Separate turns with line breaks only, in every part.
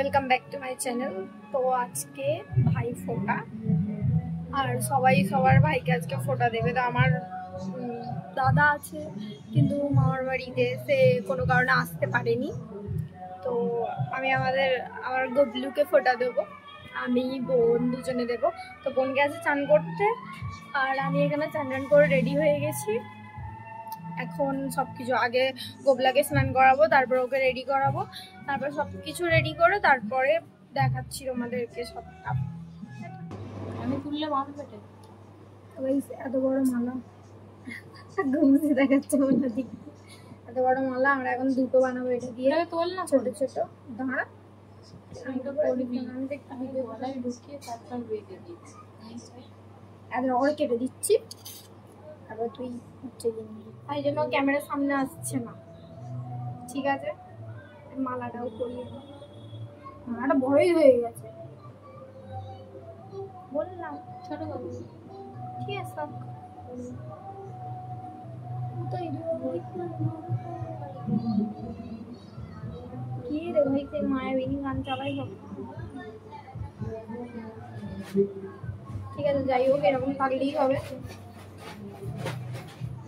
Welcome back to my channel. তো আজকে ভাই ফোঁটা, আর সবাই সবার ভাইকে আজকে ফোঁটা দেবে। তো আমার দাদা আছে কিন্তু মামার বাড়িতে সে কোনো কারণে আসতে পারেনি। তো আমি আমার গবলুকে ফোঁটা দেবো, আমি বোন দুজনে দেবো। তো বোনকে আছে চান করতে, আর আমি এখানে চান টান করে রেডি হয়ে গেছি। এখন সব কিছু আগে গোবলাকে স্নান করাবো, তারপর ওকে রেডি করাবো, তারপর সব কিছু রেডি করে তারপরে দেখাচ্ছি তোমাদেরকে সবটা।
আমি তুললে বাঁধ পেটে
এত বড় মালা ঘুমতে দেখাচ্ছে বলে দিক, এত বড় মালা আমরা এখন দুটো বানাবো। এটা দিয়ে
তোল না,
ছোট ছোট দাঁড়া
আমি তো করবি। আমি দেখতে গলায় ঢুকিয়ে তারপর বেঁধে দিচ্ছি,
এত করে কেটে দিচ্ছি। তারপর তুই হচ্ছে তাই জন্য ক্যামেরার সামনে আসছে না, ঠিক আছে? মালাটাও করিয়ে দাও, মালাটা বড়ই হয়ে গেছে বললাম,
ছোট করে
ঠিক আছে সব কি রে ভাই, সে মায়াবিনী গান চালাই সব। ঠিক আছে, যাই হোক, এরকম থাকলেই হবে।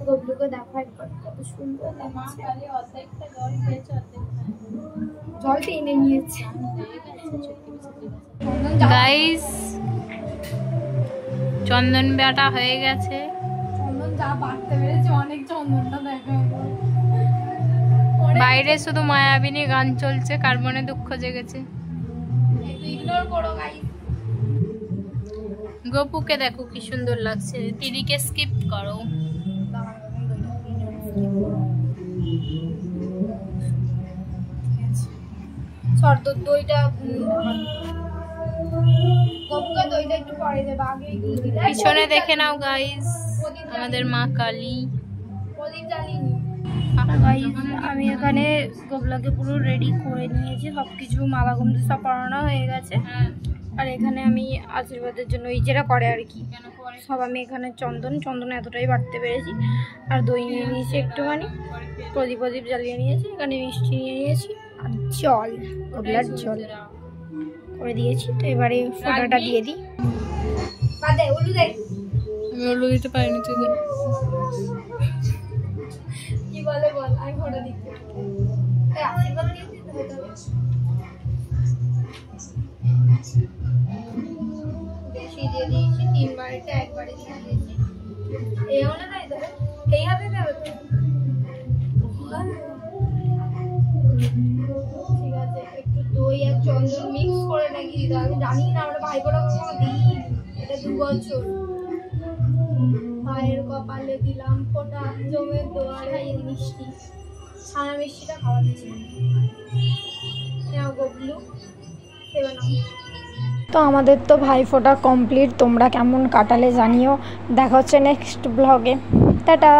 গবলুকে দেখা একবার, কত সুন্দর লাগছে। জল টেনে নিয়েছে
গাইস, চন্দন বাটা হয়ে গেছে।
চন্দন যা বাড়তে পেরেছে অনেক, চন্দনটা দেখা
বাইরে শুধু মায়াবিনী গান চলছে, কার মনে দুঃখ জেগেছে।
একটু ইগনোর করো গাইস।
গোপুকে দেখো কি সুন্দর লাগছে, দিদিকে স্কিপ করো।
শর্ত দইটা গপুকে দইটা একটু পরে দেবে, আগে এগিয়ে দিলে।
পিছনে দেখে নাও গাইস, আমাদের মা কালী।
প্রদীপ জ্বালিনি। আমি এখানে গোবলাকে পুরো রেডি করে নিয়েছি, সবকিছু মালা গুমতে সব পরানো হয়ে গেছে। আর এখানে আমি আশীর্বাদের জন্য এই যেটা করে আর কি সব, আমি এখানে চন্দন এতটাই বাড়তে পেরেছি। আর দই নিয়ে নিয়েছি একটুখানি, প্রদীপ জ্বালিয়ে নিয়েছি, এখানে মিষ্টি নিয়ে নিয়েছি, আর জল, গোবলার জল করে দিয়েছি। তো এবারে ফোঁটাটা দিয়ে দিই। আমি ওলু দিতে পারিনি, তুই কি বলে বল, আমি ফোঁটা দিচ্ছি। আশীর্বাদ দিয়ে দিতে হবে, বেশি দিয়ে দিয়েছি, 3 বারেটা একবারে দিয়ে দিয়েছি। এই হলে তাই দেবে, এই হাতে দেবে তো, ঠিক আছে? একটু দই আর চন্দন মিক্স করে নাকি দিতে হবে, আমি জানি না, আমরা ভাই বোরা কখনো দিই। এটা 2 বছর। ভাইয়ের কপালে দিলাম ফোঁটা, জমের দোয়ারে মিষ্টি, ছানা মিষ্টিটা খাওয়াচ্ছি। গবলু সেবা নাও। তো আমাদের তো ভাইফোঁটা কমপ্লিট। তোমরা কেমন কাটালে জানিও। দেখা হচ্ছে নেক্সট ব্লগে। টাটা।